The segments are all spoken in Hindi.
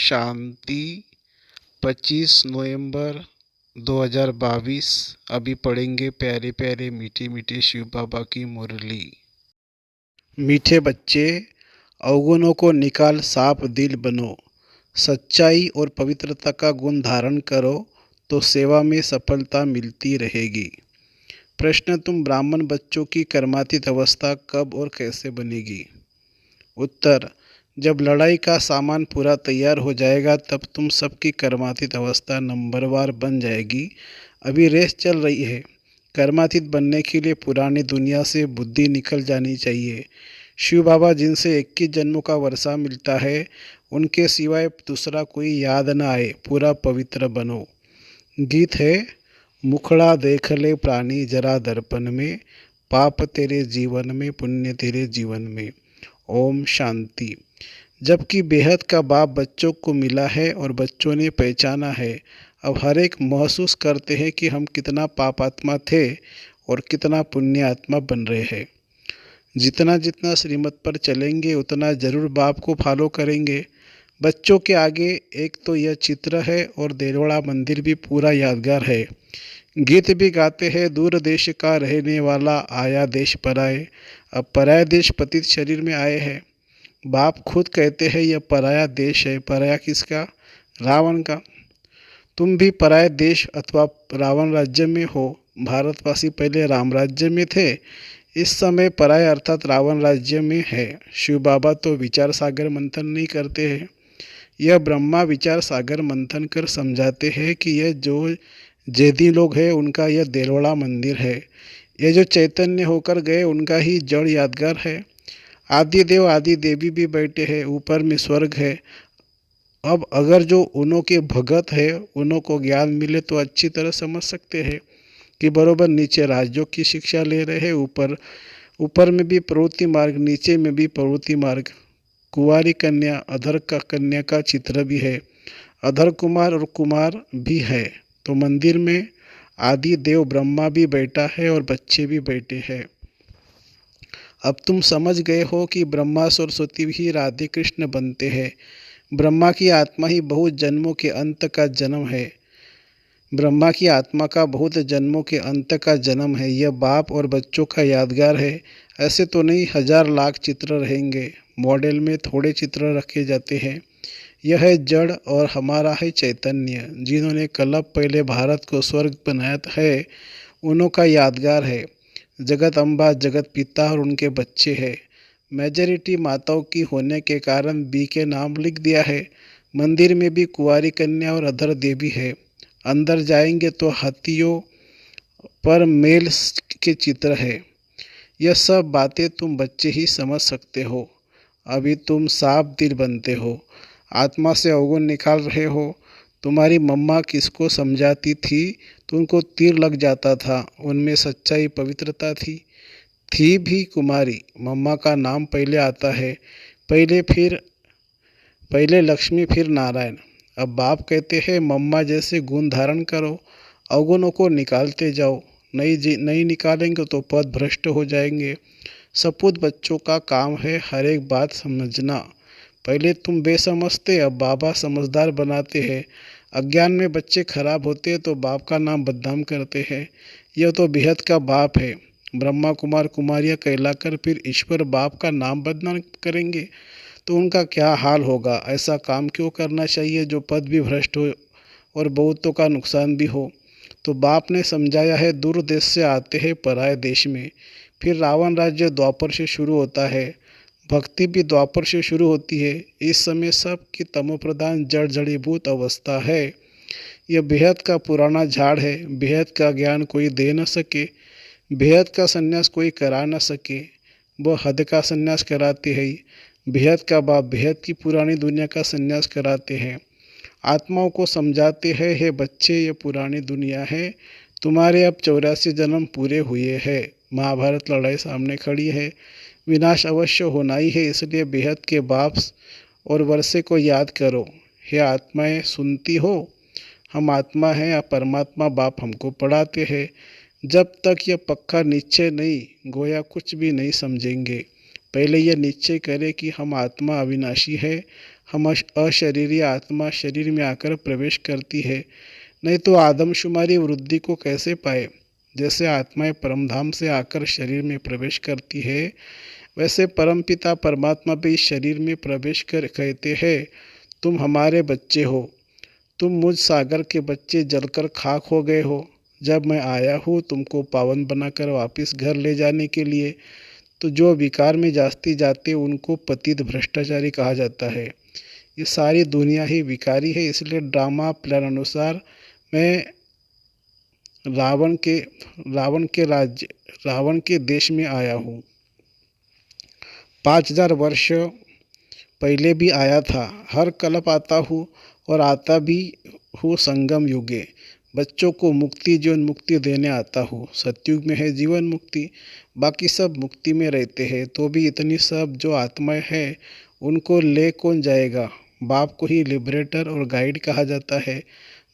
शांति। 25 नवंबर 2022। अभी पढ़ेंगे प्यारे प्यारे मीठे मीठे शिव बाबा की मुरली। मीठे बच्चे, अवगुणों को निकाल साफ दिल बनो, सच्चाई और पवित्रता का गुण धारण करो तो सेवा में सफलता मिलती रहेगी। प्रश्न, तुम ब्राह्मण बच्चों की कर्मातीत अवस्था कब और कैसे बनेगी? उत्तर, जब लड़ाई का सामान पूरा तैयार हो जाएगा तब तुम सबकी कर्मातीत अवस्था नंबरवार बन जाएगी। अभी रेस चल रही है। कर्मातीत बनने के लिए पुरानी दुनिया से बुद्धि निकल जानी चाहिए। शिव बाबा जिनसे 21 जन्मों का वर्षा मिलता है, उनके सिवाय दूसरा कोई याद न आए, पूरा पवित्र बनो। गीत है, मुखड़ा देख ले प्राणी जरा दर्पण में, पाप तेरे जीवन में पुण्य तेरे जीवन में। ओम शांति। जबकि बेहद का बाप बच्चों को मिला है और बच्चों ने पहचाना है, अब हर एक महसूस करते हैं कि हम कितना पापात्मा थे और कितना पुण्य आत्मा बन रहे हैं। जितना जितना श्रीमत पर चलेंगे उतना ज़रूर बाप को फॉलो करेंगे। बच्चों के आगे एक तो यह चित्र है और देलवाड़ा मंदिर भी पूरा यादगार है। गीत भी गाते हैं, दूर देश का रहने वाला आया देश पराए, अब पराया देश पतित शरीर में आए हैं। बाप खुद कहते हैं यह पराया देश है। पराया किसका? रावण का। तुम भी पराये देश अथवा रावण राज्य में हो। भारतवासी पहले राम राज्य में थे, इस समय पराये अर्थात रावण राज्य में है। शिव बाबा तो विचार सागर मंथन नहीं करते हैं, यह ब्रह्मा विचार सागर मंथन कर समझाते हैं कि यह जो जैदी लोग हैं उनका यह देलवाड़ा मंदिर है। यह जो चैतन्य होकर गए उनका ही जड़ यादगार है। आदि देव आदि देवी भी बैठे हैं, ऊपर में स्वर्ग है। अब अगर जो उन्हों के भगत है, उन्हों को ज्ञान मिले तो अच्छी तरह समझ सकते हैं कि बरोबर नीचे राजयोग की शिक्षा ले रहे हैं, ऊपर में भी प्रवृत्ति मार्ग, नीचे में भी प्रवृत्ति मार्ग। कुंवारी कन्या, अधर का कन्या का चित्र भी है, अधर कुमार और कुमार भी है। तो मंदिर में आदि देव ब्रह्मा भी बैठा है और बच्चे भी बैठे हैं। अब तुम समझ गए हो कि ब्रह्मा सरस्वती भी राधे कृष्ण बनते हैं। ब्रह्मा की आत्मा ही बहुत जन्मों के अंत का जन्म है। ब्रह्मा की आत्मा का बहुत जन्मों के अंत का जन्म है। यह बाप और बच्चों का यादगार है। ऐसे तो नहीं, 1000 लाख चित्र रहेंगे, मॉडल में थोड़े चित्र रखे जाते हैं। यह है जड़ और हमारा है चैतन्य। जिन्होंने कल्प पहले भारत को स्वर्ग बनाया है, उन्हों का यादगार है। जगत अम्बा, जगत पिता और उनके बच्चे हैं। मेजॉरिटी माताओं की होने के कारण बी के नाम लिख दिया है। मंदिर में भी कुंवारी कन्या और अधर देवी है। अंदर जाएंगे तो हाथियों पर मेल के चित्र है। यह सब बातें तुम बच्चे ही समझ सकते हो। अभी तुम साफ दिल बनते हो, आत्मा से अवगुण निकाल रहे हो। तुम्हारी मम्मा किसको समझाती थी तो उनको तीर लग जाता था, उनमें सच्चाई पवित्रता थी भी कुमारी। मम्मा का नाम पहले आता है, पहले लक्ष्मी फिर नारायण। अब बाप कहते हैं मम्मा जैसे गुण धारण करो, अवगुणों को निकालते जाओ। नहीं निकालेंगे तो पद भ्रष्ट हो जाएंगे। सपूत बच्चों का काम है हर एक बात समझना। पहले तुम बेसमझते, अब बाबा समझदार बनाते हैं। अज्ञान में बच्चे खराब होते हैं तो बाप का नाम बदनाम करते हैं। यह तो बेहद का बाप है। ब्रह्मा कुमार कुमारियाँ कहलाकर फिर ईश्वर बाप का नाम बदनाम करेंगे तो उनका क्या हाल होगा। ऐसा काम क्यों करना चाहिए जो पद भी भ्रष्ट हो और बहुतों का नुकसान भी हो। तो बाप ने समझाया है, दूर देश से आते हैं पराये देश में। फिर रावण राज्य द्वापर से शुरू होता है, भक्ति भी द्वापर से शुरू होती है। इस समय सब की तमोप्रधान जड़ जड़ीभूत अवस्था है। यह बेहद का पुराना झाड़ है। बेहद का ज्ञान कोई दे न सके, बेहद का संन्यास कोई करा न सके, वह हद का संन्यास कराते हैं। बेहद का बाप बेहद की पुरानी दुनिया का संन्यास कराते हैं। आत्माओं को समझाते हैं, हे बच्चे ये पुरानी दुनिया है, तुम्हारे अब 84 जन्म पूरे हुए हैं। महाभारत लड़ाई सामने खड़ी है, विनाश अवश्य होना ही है। इसलिए बेहद के बाप और वर्षे को याद करो। हे आत्माएं, सुनती हो? हम आत्मा हैं या परमात्मा बाप हमको पढ़ाते हैं। जब तक यह पक्का निश्चय नहीं, गोया कुछ भी नहीं समझेंगे। पहले यह निश्चय करें कि हम आत्मा अविनाशी है, हम अशरीरी आत्मा शरीर में आकर प्रवेश करती है, नहीं तो आदमशुमारी वृद्धि को कैसे पाए। जैसे आत्माएं परमधाम से आकर शरीर में प्रवेश करती है, वैसे परमपिता परमात्मा भी इस शरीर में प्रवेश कर कहते हैं, तुम हमारे बच्चे हो। तुम मुझ सागर के बच्चे जलकर खाक हो गए हो। जब मैं आया हूँ तुमको पावन बनाकर वापस घर ले जाने के लिए, तो जो विकार में जाते जाते उनको पतित भ्रष्टाचारी कहा जाता है। ये सारी दुनिया ही विकारी है, इसलिए ड्रामा प्लान अनुसार मैं रावण के देश में आया हूँ। 5000 वर्ष पहले भी आया था, हर कल्प आता हूँ और आता भी हूँ संगम युगे। बच्चों को मुक्ति जीवन मुक्ति देने आता हूँ। सतयुग में है जीवन मुक्ति, बाकी सब मुक्ति में रहते हैं, तो भी इतनी सब जो आत्माएं हैं उनको ले कौन जाएगा। बाप को ही लिबरेटर और गाइड कहा जाता है।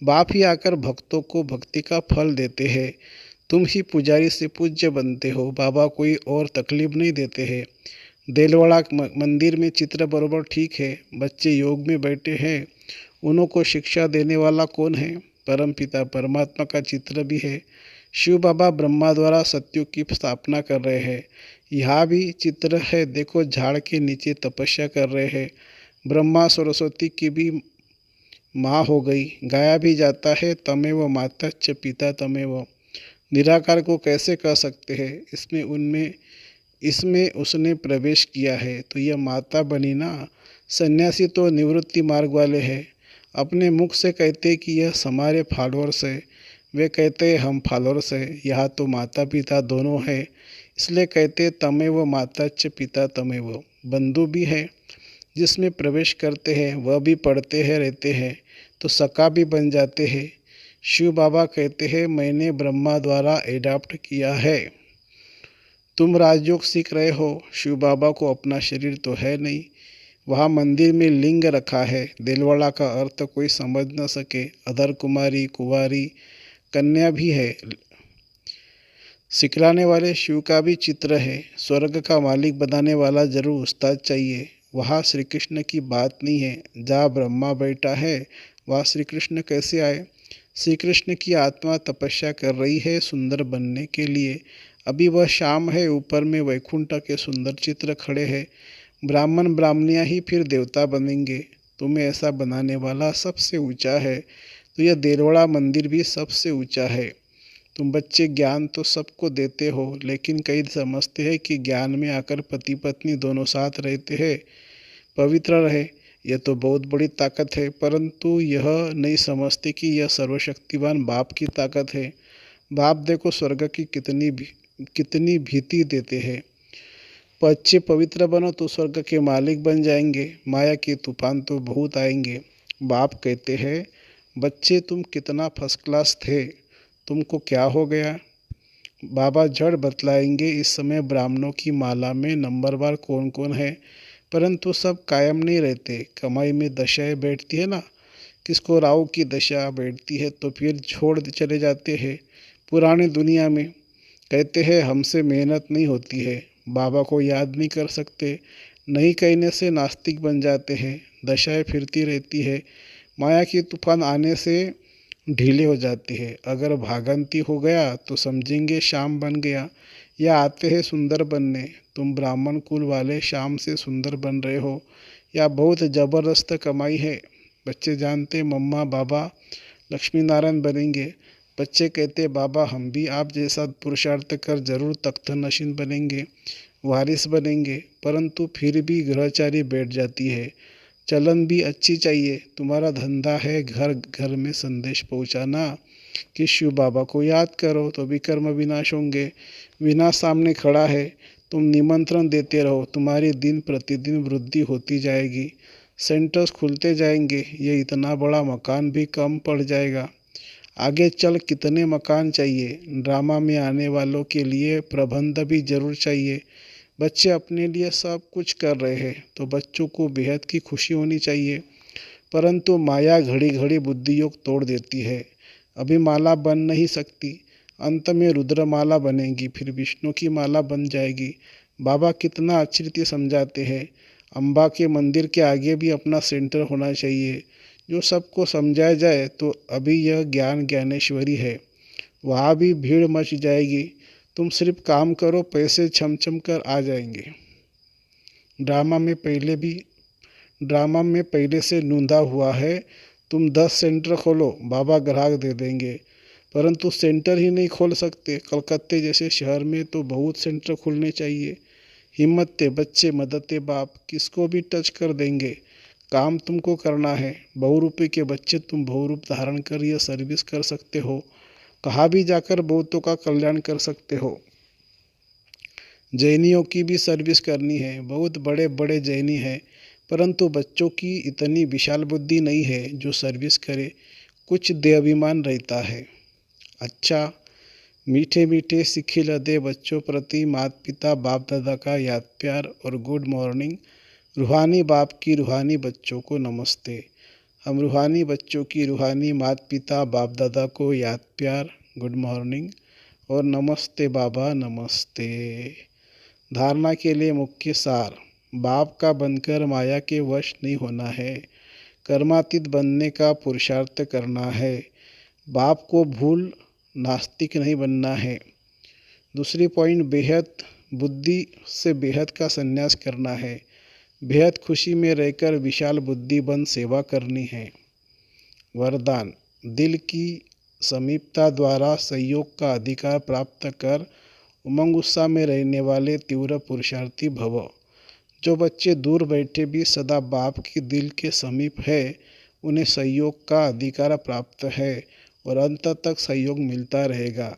बाप ही आकर भक्तों को भक्ति का फल देते हैं। तुम ही पुजारी से पूज्य बनते हो, बाबा कोई और तकलीफ नहीं देते हैं। देलवाड़ा मंदिर में चित्र बरोबर ठीक है, बच्चे योग में बैठे हैं, उन्हों को शिक्षा देने वाला कौन है। परमपिता परमात्मा का चित्र भी है। शिव बाबा ब्रह्मा द्वारा सत्युग की स्थापना कर रहे हैं। यहाँ भी चित्र है, देखो झाड़ के नीचे तपस्या कर रहे हैं। ब्रह्मा सरस्वती की भी माँ हो गई। गाया भी जाता है, तमेव माता च पिता तमेव। निराकार को कैसे कह सकते हैं, इसमें उसने प्रवेश किया है, तो यह माता बनी ना। सन्यासी तो निवृत्ति मार्ग वाले हैं, अपने मुख से कहते कि यह हमारे फॉलोअर्स है, वे कहते हैं हम फॉलोअर्स हैं। यहाँ तो माता पिता दोनों है, इसलिए कहते तमेव माता च पिता तमेव। बंधु भी है, जिसमें प्रवेश करते हैं वह भी पढ़ते हैं रहते हैं, तो सखा भी बन जाते हैं। शिव बाबा कहते हैं मैंने ब्रह्मा द्वारा एडॉप्ट किया है। तुम राजयोग सीख रहे हो, शिव बाबा को अपना शरीर तो है नहीं। वहाँ मंदिर में लिंग रखा है, दिलवाड़ा का अर्थ कोई समझ न सके। अधर कुमारी कुंवारी कन्या भी है। सिखलाने वाले शिव का भी चित्र है। स्वर्ग का मालिक बनाने वाला जरूर उस्ताद चाहिए। वहाँ श्री कृष्ण की बात नहीं है, जहाँ ब्रह्मा बैठा है वहाँ श्री कृष्ण कैसे आए। श्री कृष्ण की आत्मा तपस्या कर रही है सुंदर बनने के लिए। अभी वह शाम है, ऊपर में वैकुंठ के सुंदर चित्र खड़े हैं। ब्राह्मण ब्राह्मणियाँ ही फिर देवता बनेंगे। तुम्हें ऐसा बनाने वाला सबसे ऊंचा है, तो यह देलवाड़ा मंदिर भी सबसे ऊंचा है। तुम बच्चे ज्ञान तो सबको देते हो, लेकिन कई समझते हैं कि ज्ञान में आकर पति पत्नी दोनों साथ रहते हैं, पवित्र रहे। यह तो बहुत बड़ी ताकत है, परंतु यह नहीं समझते कि यह सर्वशक्तिवान बाप की ताकत है। बाप देखो स्वर्ग की कितनी भीति देते हैं। बच्चे पवित्र बनो तो स्वर्ग के मालिक बन जाएंगे। माया के तूफान तो बहुत आएंगे। बाप कहते हैं बच्चे तुम कितना फर्स्ट क्लास थे, तुमको क्या हो गया। बाबा जड़ बतलाएंगे। इस समय ब्राह्मणों की माला में नंबरवार कौन कौन है, परंतु सब कायम नहीं रहते। कमाई में दशाएं बैठती है ना, किसको राहु की दशा बैठती है तो फिर छोड़ चले जाते हैं पुरानी दुनिया में। कहते हैं हमसे मेहनत नहीं होती है, बाबा को याद नहीं कर सकते। नहीं कहने से नास्तिक बन जाते हैं। दशाएं फिरती रहती है, माया की तूफान आने से ढीले हो जाते हैं। अगर भागंती हो गया तो समझेंगे शाम बन गया। या आते हैं सुंदर बनने। तुम ब्राह्मण कुल वाले शाम से सुंदर बन रहे हो, या बहुत ज़बरदस्त कमाई है। बच्चे जानते मम्मा बाबा लक्ष्मी नारायण बनेंगे। बच्चे कहते बाबा हम भी आप जैसा पुरुषार्थ कर जरूर तख्त नशीन बनेंगे, वारिस बनेंगे। परंतु फिर भी ग्रहचारी बैठ जाती है। चलन भी अच्छी चाहिए। तुम्हारा धंधा है घर घर में संदेश पहुंचाना कि शिव बाबा को याद करो तो भी कर्म विनाश होंगे। विनाश सामने खड़ा है, तुम निमंत्रण देते रहो, तुम्हारी दिन प्रतिदिन वृद्धि होती जाएगी। सेंटर्स खुलते जाएंगे, ये इतना बड़ा मकान भी कम पड़ जाएगा। आगे चल कितने मकान चाहिए। ड्रामा में आने वालों के लिए प्रबंध भी जरूर चाहिए। बच्चे अपने लिए सब कुछ कर रहे हैं, तो बच्चों को बेहद की खुशी होनी चाहिए। परंतु माया घड़ी घड़ी बुद्धि योग तोड़ देती है। अभी माला बन नहीं सकती, अंत में रुद्र माला बनेगी, फिर विष्णु की माला बन जाएगी। बाबा कितना अच्छी रीति समझाते हैं। अम्बा के मंदिर के आगे भी अपना सेंटर होना चाहिए जो सबको समझाया जाए। तो अभी यह ज्ञान ज्ञानेश्वरी है, वहाँ भी भीड़ मच जाएगी। तुम सिर्फ काम करो, पैसे छम छम कर आ जाएंगे। ड्रामा में पहले से नूंदा हुआ है। तुम 10 सेंटर खोलो, बाबा ग्राहक दे देंगे। परंतु सेंटर ही नहीं खोल सकते। कलकत्ते जैसे शहर में तो बहुत सेंटर खुलने चाहिए। हिम्मत बच्चे, मदद बाप, किसको भी टच कर देंगे। काम तुमको करना है। बहुरूपी के बच्चे, तुम बहुरूप धारण कर यह सर्विस कर सकते हो। कहाँ भी जाकर बहुतों का कल्याण कर सकते हो। जैनियों की भी सर्विस करनी है। बहुत बड़े बड़े जैनी हैं, परंतु बच्चों की इतनी विशाल बुद्धि नहीं है जो सर्विस करे। कुछ देहाभिमान रहता है। अच्छा, मीठे मीठे सिक्के लदे बच्चों प्रति माता पिता बाप दादा का याद प्यार और गुड मॉर्निंग। रूहानी बाप की रूहानी बच्चों को नमस्ते। हम रूहानी बच्चों की रूहानी माता पिता बाप दादा को याद प्यार, गुड मॉर्निंग और नमस्ते बाबा, नमस्ते। धारणा के लिए मुख्य सार, बाप का बनकर माया के वश नहीं होना है। कर्मातीत बनने का पुरुषार्थ करना है। बाप को भूल नास्तिक नहीं बनना है। दूसरी पॉइंट, बेहद बुद्धि से बेहद का संन्यास करना है। बेहद खुशी में रहकर विशाल बुद्धि बन सेवा करनी है। वरदान, दिल की समीपता द्वारा सहयोग का अधिकार प्राप्त कर उमंग उत्साह में रहने वाले तीव्र पुरुषार्थी भव। जो बच्चे दूर बैठे भी सदा बाप के दिल के समीप है, उन्हें सहयोग का अधिकार प्राप्त है और अंत तक सहयोग मिलता रहेगा।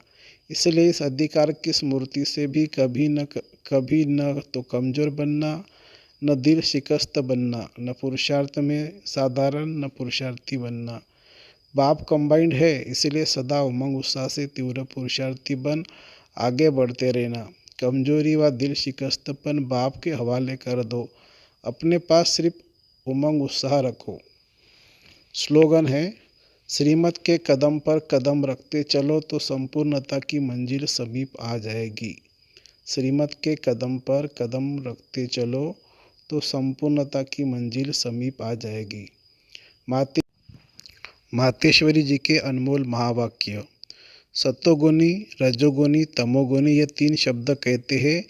इसलिए इस अधिकार की स्मृति से भी कभी न तो कमज़ोर बनना, न दिल शिकस्त बनना, न पुरुषार्थ में साधारण, न पुरुषार्थी बनना। बाप कंबाइंड है, इसलिए सदा उमंग उत्साह से तीव्र पुरुषार्थी बन आगे बढ़ते रहना। कमजोरी व दिल शिकस्तपन बाप के हवाले कर दो। अपने पास सिर्फ उमंग उत्साह रखो। स्लोगन है, श्रीमत के कदम पर कदम रखते चलो तो संपूर्णता की मंजिल समीप आ जाएगी। श्रीमत के कदम पर कदम रखते चलो तो संपूर्णता की मंजिल समीप आ जाएगी। मातेश्वरी जी के अनमोल महावाक्य। सत्वगुणी, रजोगुणी, तमोगुणी ये 3 शब्द कहते हैं।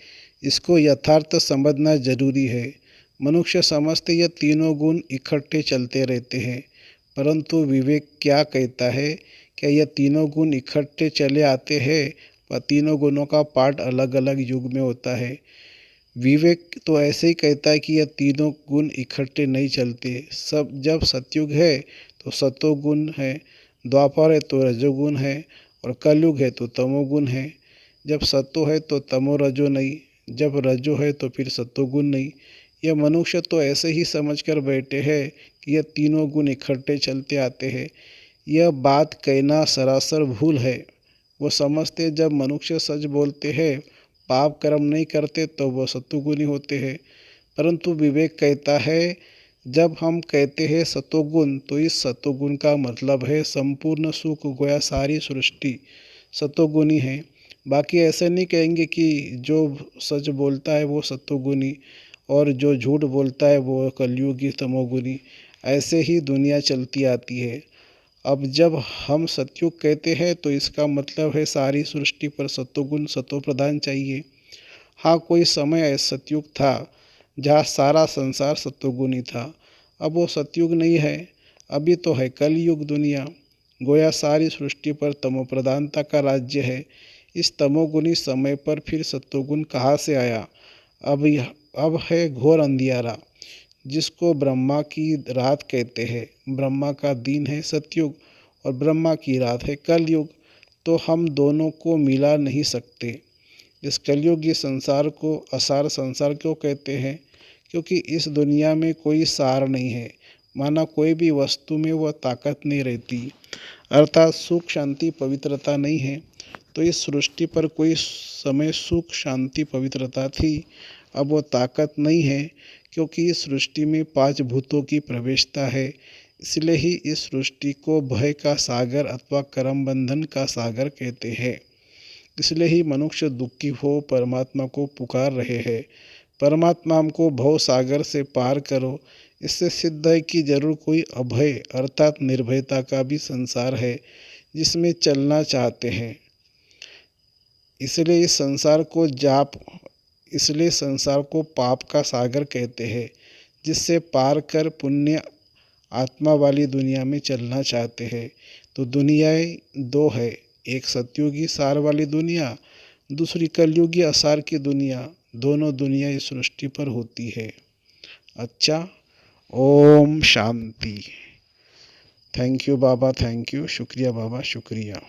इसको यथार्थ समझना जरूरी है। मनुष्य समझते ये तीनों गुण इकट्ठे चलते रहते हैं, परंतु विवेक क्या कहता है? क्या यह तीनों गुण इकट्ठे चले आते हैं व तीनों गुणों का पाठ अलग अलग युग में होता है? विवेक तो ऐसे ही कहता है कि यह तीनों गुण इकट्ठे नहीं चलते। जब सतयुग है तो सतोगुण है, द्वापर है तो रजोगुण है और कलयुग है तो तमोगुण है। जब सतो है तो तमो रजो नहीं, जब रजो है तो फिर सतोगुण नहीं। यह मनुष्य तो ऐसे ही समझ कर बैठे हैं कि यह तीनों गुण इकट्ठे चलते आते हैं। यह बात कहना सरासर भूल है। वो समझते जब मनुष्य सच बोलते हैं, पाप कर्म नहीं करते तो वह सतोगुणी होते हैं। परंतु विवेक कहता है, जब हम कहते हैं सतोगुण तो इस सतोगुण का मतलब है संपूर्ण सुख गोया सारी सृष्टि सतोगुणी है। बाकी ऐसे नहीं कहेंगे कि जो सच बोलता है वो सतोगुणी और जो झूठ बोलता है वो कलयुगी तमोगुणी। ऐसे ही दुनिया चलती आती है। अब जब हम सतयुग कहते हैं तो इसका मतलब है सारी सृष्टि पर सतोगुण सतोप्रधान चाहिए। हाँ, कोई समय सतयुग था जहाँ सारा संसार सतोगुणी था। अब वो सतयुग नहीं है, अभी तो है कलयुग दुनिया। गोया सारी सृष्टि पर तमोप्रधानता का राज्य है। इस तमोगुणी समय पर फिर सतोगुण कहाँ से आया? अब है घोर अंधियारा, जिसको ब्रह्मा की रात कहते हैं। ब्रह्मा का दिन है सतयुग और ब्रह्मा की रात है कलयुग। तो हम दोनों को मिला नहीं सकते। इस कलयुगी संसार को असार संसार क्यों कहते हैं? क्योंकि इस दुनिया में कोई सार नहीं है, माना कोई भी वस्तु में वह ताकत नहीं रहती, अर्थात सुख शांति पवित्रता नहीं है। तो इस सृष्टि पर कोई समय सुख शांति पवित्रता थी, अब वो ताकत नहीं है, क्योंकि इस सृष्टि में 5 भूतों की प्रवेशता है। इसलिए ही इस सृष्टि को भय का सागर अथवा कर्म बंधन का सागर कहते हैं। इसलिए ही मनुष्य दुखी हो परमात्मा को पुकार रहे हैं। परमात्मा हमको भव सागर से पार करो। इससे सिद्ध है कि जरूर कोई अभय अर्थात निर्भयता का भी संसार है जिसमें चलना चाहते हैं। इसलिए संसार को पाप का सागर कहते हैं, जिससे पार कर पुण्य आत्मा वाली दुनिया में चलना चाहते हैं। तो दुनियाएं दो है, एक सतयुगी सार वाली दुनिया, दूसरी कलयुगी असार की दुनिया। दोनों दुनिया इस सृष्टि पर होती है। अच्छा, ओम शांति। थैंक यू बाबा, थैंक यू, शुक्रिया बाबा, शुक्रिया।